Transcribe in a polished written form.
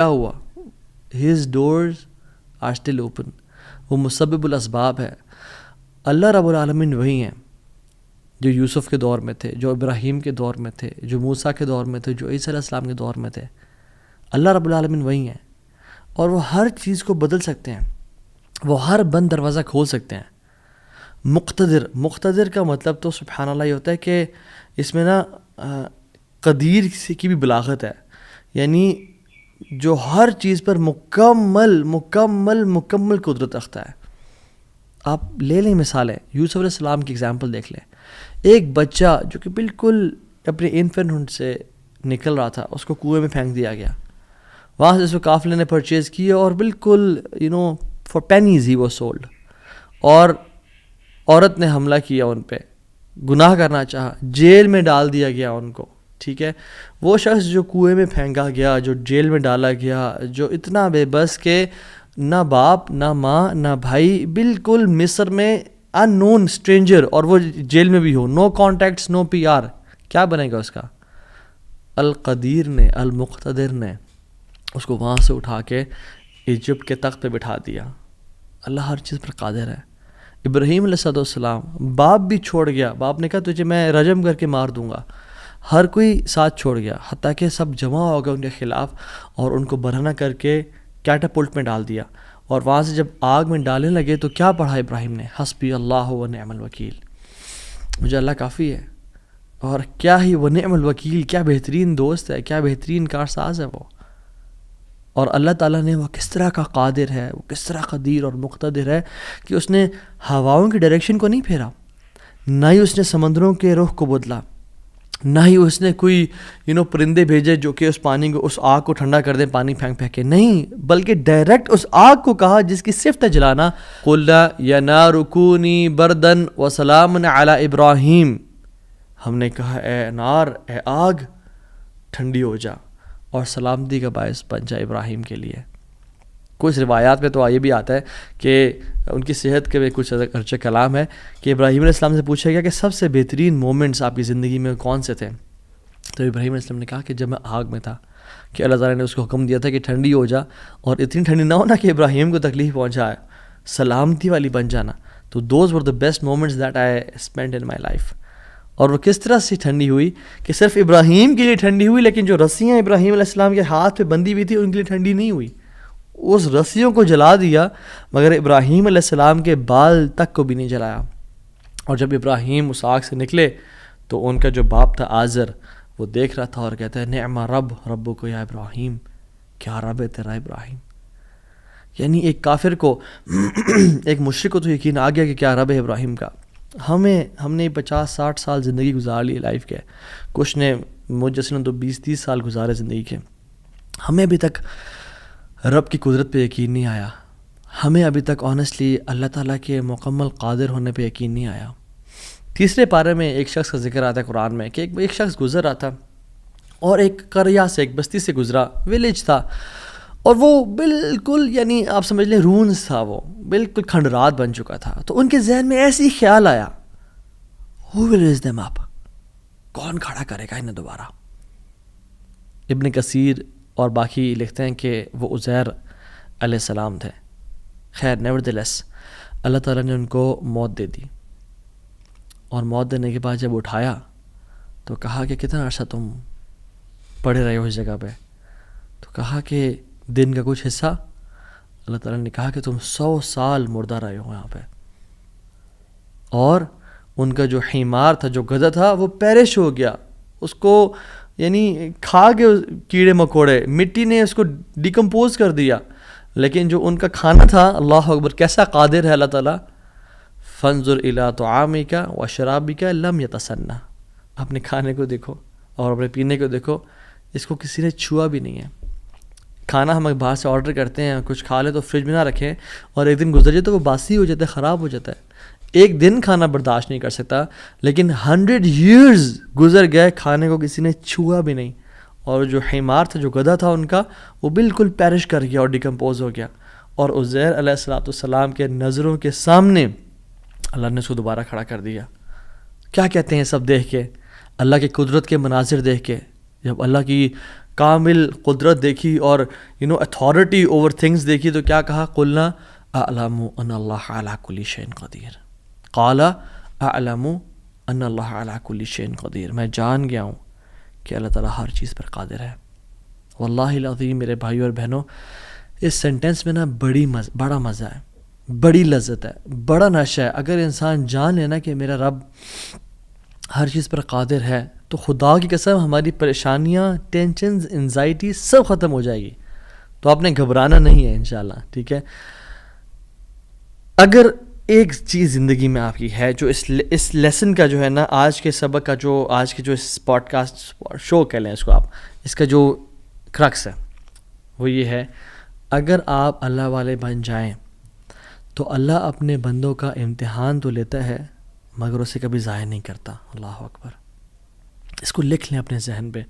کیا ہوا؟ His doors are still open. وہ مسبب الاسباب ہے. اللہ رب العالمین وہی ہیں جو یوسف کے دور میں تھے، جو ابراہیم کے دور میں تھے، جو موسیٰ کے دور میں تھے، جو عیسیٰ علیہ السلام کے دور میں تھے. اللہ رب العالمین وہی ہیں اور وہ ہر چیز کو بدل سکتے ہیں، وہ ہر بند دروازہ کھول سکتے ہیں. مقتدر کا مطلب تو سبحان اللہ یہ ہوتا ہے کہ اس میں نا قدیر کی بھی بلاغت ہے، یعنی جو ہر چیز پر مکمل مکمل مکمل قدرت رکھتا ہے. آپ لے لیں مثالیں، یوسف علیہ السلام کی اگزامپل دیکھ لیں. ایک بچہ جو کہ بالکل اپنے انفینٹ سے نکل رہا تھا، اس کو کنویں میں پھینک دیا گیا. وہاں سے اس کو قافلے نے پرچیز کیا اور بالکل for pennies he was sold. اور عورت نے حملہ کیا ان پہ، گناہ کرنا چاہا، جیل میں ڈال دیا گیا ان کو. ٹھیک ہے، وہ شخص جو کنویں میں پھینکا گیا، جو جیل میں ڈالا گیا، جو اتنا بے بس کہ نہ باپ نہ ماں نہ بھائی، بالکل مصر میں ان نون اسٹرینجر، اور وہ جیل میں بھی ہو، نو کانٹیکٹس نو پی آر، کیا بنے گا اس کا؟ القدیر نے، المقتدر نے اس کو وہاں سے اٹھا کے ایجپٹ کے تخت پہ بٹھا دیا. اللہ ہر چیز پر قادر ہے. ابراہیم علیہ السلام باپ بھی چھوڑ گیا، باپ نے کہا تجھے میں رجم کر کے مار دوں گا، ہر کوئی ساتھ چھوڑ گیا، حتیٰ کہ سب جمع ہو گئے ان کے خلاف اور ان کو برہنہ کر کے کیٹاپلٹ میں ڈال دیا. اور وہاں سے جب آگ میں ڈالنے لگے تو کیا پڑھا ابراہیم نے؟ حسبی اللہ و نعم الوکیل، مجھے اللہ کافی ہے. اور کیا ہی وہ نعم الوکیل، کیا بہترین دوست ہے، کیا بہترین کارساز ہے وہ. اور اللہ تعالیٰ نے وہ کس طرح کا قادر ہے، وہ کس طرح قدیر اور مقتدر ہے کہ اس نے ہواؤں کی ڈائریکشن کو نہیں پھیرا، نہ ہی اس نے سمندروں کے رخ کو بدلا، نہ ہی اس نے کوئی پرندے بھیجے جو کہ اس پانی کو، اس آگ کو ٹھنڈا کر دیں پانی پھینک پھینک کے، نہیں، بلکہ ڈائریکٹ اس آگ کو کہا جس کی صفت ہے جلانا، قُلْنَا يَا نَارُ كُونِي بَرْدًا وَسَلَامًا عَلَىٰ إِبْرَاهِيمَ، ہم نے کہا اے نار، اے آگ ٹھنڈی ہو جا اور سلامتی کا باعث بن جا ابراہیم کے لیے. کچھ روایات میں تو یہ بھی آتا ہے کہ ان کی صحت کے بھی کچھ ارچہ کلام ہے کہ ابراہیم علیہ السلام سے پوچھا گیا کہ سب سے بہترین مومنٹس آپ کی زندگی میں کون سے تھے؟ تو ابراہیم علیہ السلام نے کہا کہ جب میں آگ میں تھا، کہ اللہ تعالیٰ نے اس کو حکم دیا تھا کہ ٹھنڈی ہو جا، اور اتنی ٹھنڈی نہ ہونا کہ ابراہیم کو تکلیف پہنچائے، سلامتی والی بن جانا. تو those were the best moments that I spend in my life. اور وہ کس طرح سے ٹھنڈی ہوئی کہ صرف ابراہیم کے لیے ٹھنڈی ہوئی، لیکن جو رسیاں ابراہیم علیہ السلام کے ہاتھ پہ بندھی ہوئی تھی ان کے لیے ٹھنڈی نہیں ہوئی. اس رسیوں کو جلا دیا مگر ابراہیم علیہ السلام کے بال تک کو بھی نہیں جلایا. اور جب ابراہیم اس آگ سے نکلے تو ان کا جو باپ تھا آزر، وہ دیکھ رہا تھا اور کہتا ہے نعم رب کو یا ابراہیم، کیا رب ہے تیرا ابراہیم. یعنی ایک کافر کو ایک مشرک کو تو یقین آ گیا کہ کیا رب ہے ابراہیم کا. ہم نے 50-60 سال زندگی گزار لی لائف کے، کچھ نے مجھ جیسے نے تو 20-30 سال گزارے زندگی کے. ہمیں ابھی تک رب کی قدرت پہ یقین نہیں آیا، ہمیں ابھی تک آنیسٹلی اللہ تعالیٰ کے مکمل قادر ہونے پہ یقین نہیں آیا. تیسرے پارے میں ایک شخص کا ذکر آتا ہے قرآن میں کہ ایک شخص گزر رہا تھا اور ایک قریہ سے، ایک بستی سے گزرا، ویلیج تھا، اور وہ بالکل یعنی آپ سمجھ لیں رونز تھا، وہ بالکل کھنڈرات بن چکا تھا. تو ان کے ذہن میں ایسی خیال آیا، who will raise them up، کون کھڑا کرے گا انہیں دوبارہ. ابن کثیر اور باقی لکھتے ہیں کہ وہ عزیر علیہ السلام تھے. خیر نیورتھلیس اللہ تعالیٰ نے ان کو موت دے دی، اور موت دینے کے بعد جب اٹھایا تو کہا کہ کتنا عرصہ تم پڑے رہے ہو اس جگہ پہ؟ تو کہا کہ دن کا کچھ حصہ. اللہ تعالیٰ نے کہا کہ تم 100 سال مردہ رہے ہو یہاں پہ. اور ان کا جو حمار تھا، جو گدھا تھا، وہ پیرش ہو گیا، اس کو یعنی کھا کے کیڑے مکوڑے، مٹی نے اس کو ڈیکمپوز کر دیا. لیکن جو ان کا کھانا تھا، اللہ اکبر کیسا قادر ہے اللہ تعالیٰ. فانظر الی طعامک وشرابک لم یتسنہ، اپنے کھانے کو دیکھو اور اپنے پینے کو دیکھو، اس کو کسی نے چھوا بھی نہیں ہے. کھانا ہم باہر سے آرڈر کرتے ہیں، کچھ کھا لیں تو فریج میں نہ رکھیں، اور ایک دن گزر جائے تو وہ باسی ہو جاتا ہے، خراب ہو جاتا ہے. ایک دن کھانا برداشت نہیں کر سکتا، لیکن 100 years گزر گئے، کھانے کو کسی نے چھوا بھی نہیں. اور جو حمار تھا، جو گدھا تھا ان کا، وہ بالکل پیرش کر گیا اور ڈیکمپوز ہو گیا. اور عزیر علیہ السلام کے نظروں کے سامنے اللہ نے اس کو دوبارہ کھڑا کر دیا. کیا کہتے ہیں سب دیکھ کے، اللہ کی قدرت کے مناظر دیکھ کے، جب اللہ کی کامل قدرت دیکھی اور اتھارٹی اوور تھنگس دیکھی تو کیا کہا؟ قلنا اعلم ان اللہ علی کل شیء قدیر، قال اعلم ان اللہ علی کل شیء قدیر، میں جان گیا ہوں کہ اللہ تعالیٰ ہر چیز پر قادر ہے۔ واللہ العظیم میرے بھائیو اور بہنوں، اس سینٹنس میں نا بڑا مزہ ہے، بڑی لذت ہے، بڑا نشہ ہے۔ اگر انسان جان لینا کہ میرا رب ہر چیز پر قادر ہے تو خدا کی قسم ہماری پریشانیاں، ٹینشنز، انزائٹی سب ختم ہو جائے گی۔ تو آپ نے گھبرانا نہیں ہے انشاءاللہ، ٹھیک ہے؟ اگر ایک چیز زندگی میں آپ کی ہے جو اس لیسن کا جو ہے نا، آج کے سبق کا جو آج کے جو اس پوڈ کاسٹ شو کہہ لیں اس کو آپ، اس کا جو کرکس ہے وہ یہ ہے، اگر آپ اللہ والے بن جائیں تو اللہ اپنے بندوں کا امتحان تو لیتا ہے مگر اسے کبھی ضائع نہیں کرتا۔ اللہ اکبر، اس کو لکھ لیں اپنے ذہن پہ۔